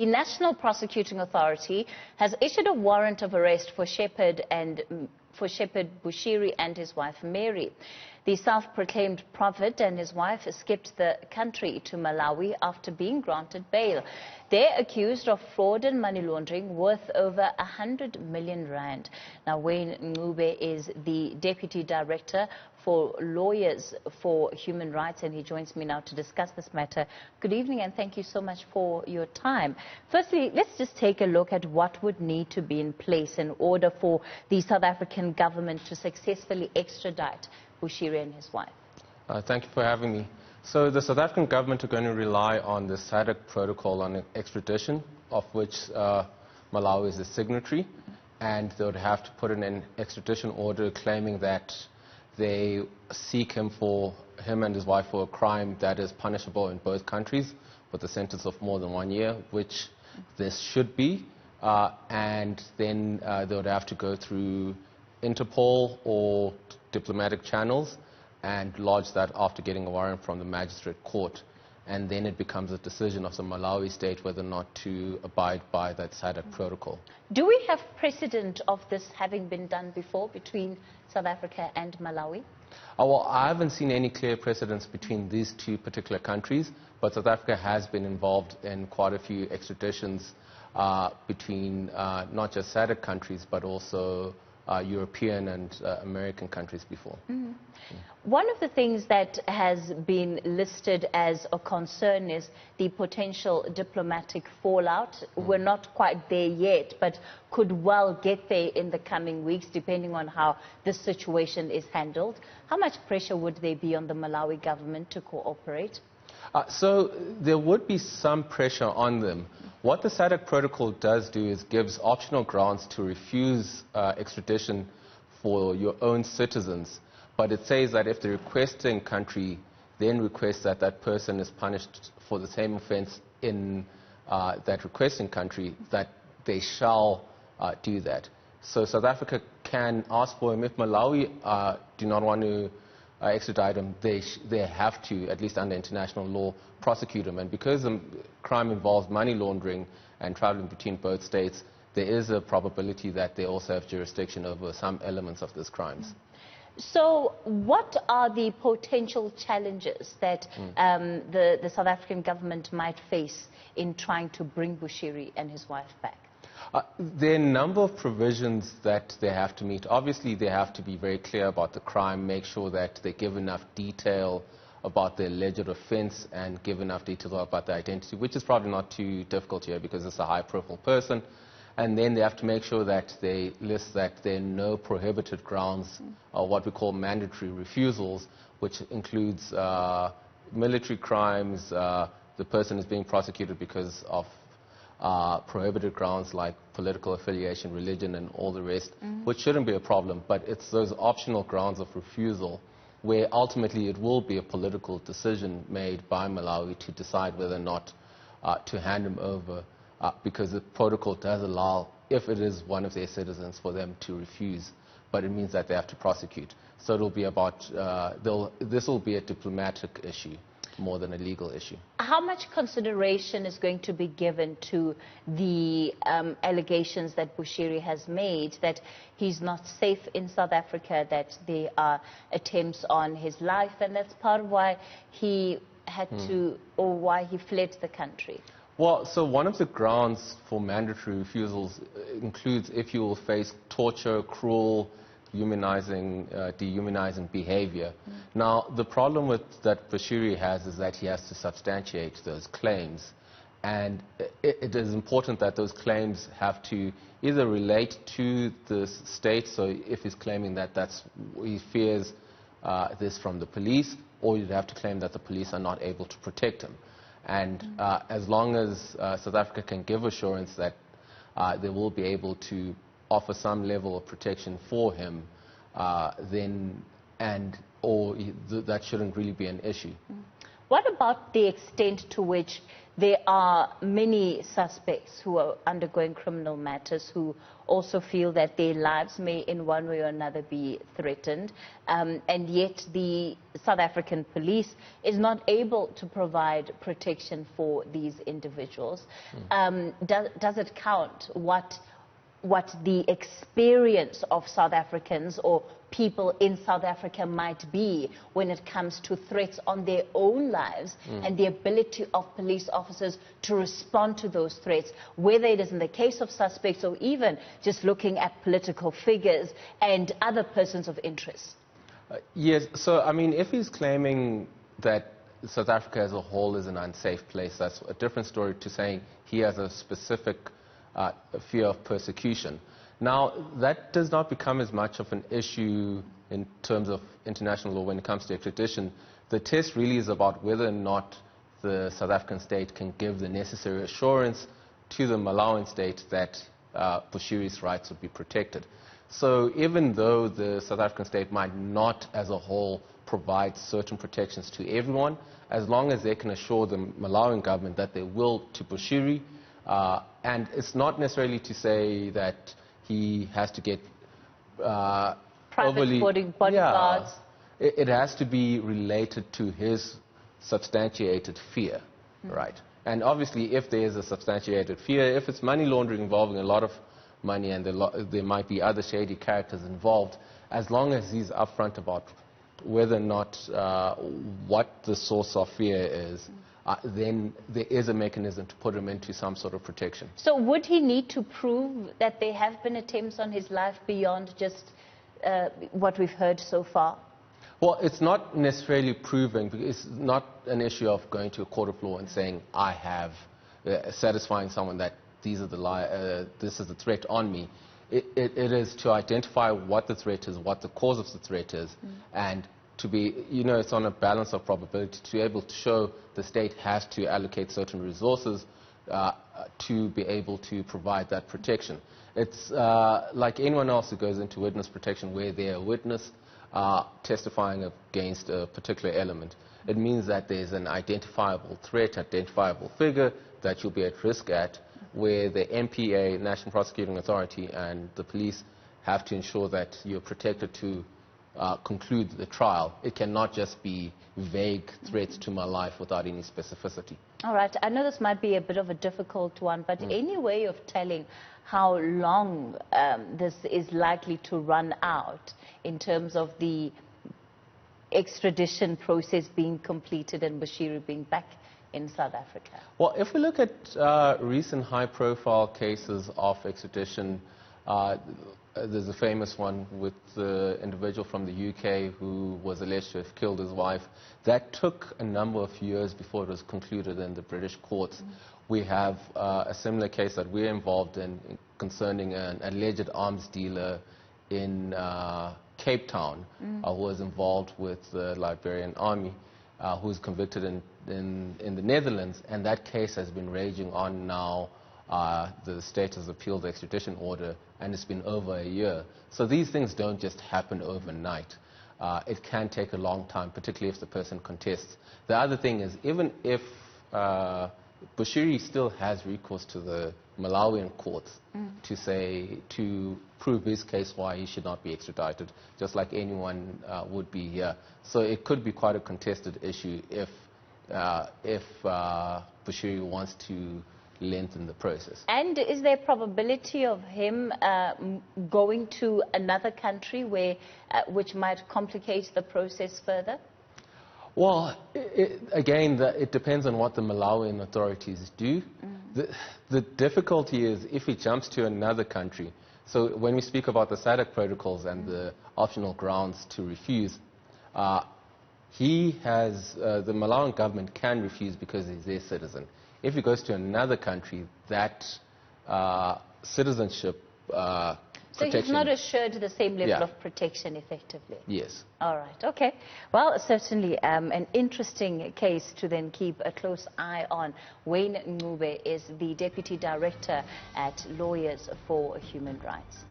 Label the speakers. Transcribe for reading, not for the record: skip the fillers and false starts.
Speaker 1: The National Prosecuting Authority has issued a warrant of arrest for Shepherd Bushiri and his wife Mary. The self-proclaimed prophet and his wife escaped the country to Malawi after being granted bail. They're accused of fraud and money laundering worth over 100 million rand. Now, Wayne Ncube is the Deputy Director for Lawyers for Human Rights, and he joins me now to discuss this matter. Good evening, and thank you so much for your time. Firstly, let's just take a look at what would need to be in place in order for the South African government to successfully extradite Bushiri and his wife.
Speaker 2: Thank you for having me. So the South African government are going to rely on the SADC protocol on extradition, of which Malawi is a signatory, and they would have to put in an extradition order claiming that they seek him and his wife for a crime that is punishable in both countries with a sentence of more than 1 year, which this should be, and then they would have to go through Interpol or diplomatic channels and lodge that after getting a warrant from the magistrate court, and then it becomes a decision of the Malawi state whether or not to abide by that SADC protocol.
Speaker 1: Do we have precedent of this having been done before between South Africa and Malawi?
Speaker 2: Well, I haven't seen any clear precedents between these two particular countries, but South Africa has been involved in quite a few extraditions between not just SADC countries but also European and American countries before.
Speaker 1: Mm-hmm. One of the things that has been listed as a concern is the potential diplomatic fallout. We're not quite there yet, but could well get there in the coming weeks, depending on how this situation is handled. How much pressure would there be on the Malawi government to cooperate?
Speaker 2: So there would be some pressure on them. What the SADC protocol does do is gives optional grounds to refuse extradition for your own citizens. But it says that if the requesting country then requests that that person is punished for the same offense in that requesting country, that they shall do that. So South Africa can ask for him. If Malawi do not want to extradite him, they have to, at least under international law, prosecute him. And because the crime involves money laundering and traveling between both states, there is a probability that they also have jurisdiction over some elements of these crimes.
Speaker 1: So what are the potential challenges that the South African government might face in trying to bring Bushiri and his wife back?
Speaker 2: There are a number of provisions that they have to meet. Obviously, they have to be very clear about the crime, make sure that they give enough detail about the alleged offense and give enough detail about the identity, which is probably not too difficult here because it's a high-profile person. And then they have to make sure that they list that there are no prohibited grounds, or what we call mandatory refusals, which includes military crimes. The person is being prosecuted because of prohibited grounds like political affiliation, religion, and all the rest, which shouldn't be a problem. But it's those optional grounds of refusal where ultimately it will be a political decision made by Malawi to decide whether or not to hand him over, because the protocol does allow, if it is one of their citizens, for them to refuse. But it means that they have to prosecute. So it'll be about, this will be a diplomatic issue more than a legal issue.
Speaker 1: How much consideration is going to be given to the allegations that Bushiri has made that he's not safe in South Africa, that there are attempts on his life, and that's part of why he had to, or why he fled the country?
Speaker 2: Well, so one of the grounds for mandatory refusals includes if you will face torture, cruel, dehumanizing behavior. Now, the problem with that Bushiri has is that he has to substantiate those claims. And it is important that those claims have to either relate to the state, so if he's claiming that he fears this from the police, or you'd have to claim that the police are not able to protect him. And as long as South Africa can give assurance that they will be able to offer some level of protection for him, that shouldn't really be an issue.
Speaker 1: What about the extent to which there are many suspects who are undergoing criminal matters who also feel that their lives may in one way or another be threatened, and yet the South African police is not able to provide protection for these individuals? Does it count what the experience of South Africans or people in South Africa might be when it comes to threats on their own lives and the ability of police officers to respond to those threats, whether it is in the case of suspects or even just looking at political figures and other persons of interest?
Speaker 2: Yes, so I mean, if he's claiming that South Africa as a whole is an unsafe place, that's a different story to saying he has a specific fear of persecution. Now, that does not become as much of an issue in terms of international law when it comes to extradition. The test really is about whether or not the South African state can give the necessary assurance to the Malawian state that Bushiri's rights would be protected. So even though the South African state might not as a whole provide certain protections to everyone, as long as they can assure the Malawian government that they will to Bushiri, and it's not necessarily to say that he has to get
Speaker 1: private bodyguards.
Speaker 2: It has to be related to his substantiated fear, right? And obviously, if there is a substantiated fear, if it's money laundering involving a lot of money and there might be other shady characters involved, as long as he's upfront about whether or not what the source of fear is, then there is a mechanism to put him into some sort of protection. So
Speaker 1: would he need to prove that there have been attempts on his life beyond just what we've heard so far?
Speaker 2: Well, it's not necessarily proving, because it's not an issue of going to a court of law and saying, I have, satisfying someone that these are this is the threat on me. It is to identify what the threat is, what the cause of the threat is, and to be, it's on a balance of probability to be able to show the state has to allocate certain resources to be able to provide that protection. It's like anyone else who goes into witness protection where they're a witness testifying against a particular element. It means that there's an identifiable threat, identifiable figure that you'll be at risk at, where the NPA, National Prosecuting Authority, and the police have to ensure that you're protected to conclude the trial. It cannot just be vague threats to my life without any specificity.
Speaker 1: All right. I know this might be a bit of a difficult one, but any way of telling how long this is likely to run out in terms of the extradition process being completed and Bushiri being back in South Africa?
Speaker 2: Well, if we look at recent high-profile cases of extradition, there's a famous one with the individual from the UK who was alleged to have killed his wife. That took a number of years before it was concluded in the British courts. We have a similar case that we're involved in concerning an alleged arms dealer in Cape Town who was involved with the Liberian army, who was convicted in the Netherlands, and that case has been raging on now. The state has appealed the extradition order, and it's been over a year. So these things don't just happen overnight. It can take a long time, particularly if the person contests. The other thing is, even if Bushiri still has recourse to the Malawian courts to prove his case why he should not be extradited, just like anyone would be here. So it could be quite a contested issue if Bushiri wants to lengthen the process.
Speaker 1: And is there a probability of him going to another country which might complicate the process further?
Speaker 2: Well, again, it depends on what the Malawian authorities do. The difficulty is if he jumps to another country. So when we speak about the SADC protocols and the optional grounds to refuse, the Malawian government can refuse because he's their citizen. If he goes to another country, that citizenship
Speaker 1: so he's not assured the same level of protection, effectively?
Speaker 2: Yes.
Speaker 1: All right. Okay. Well, certainly an interesting case to then keep a close eye on. Wayne Ncube is the Deputy Director at Lawyers for Human Rights.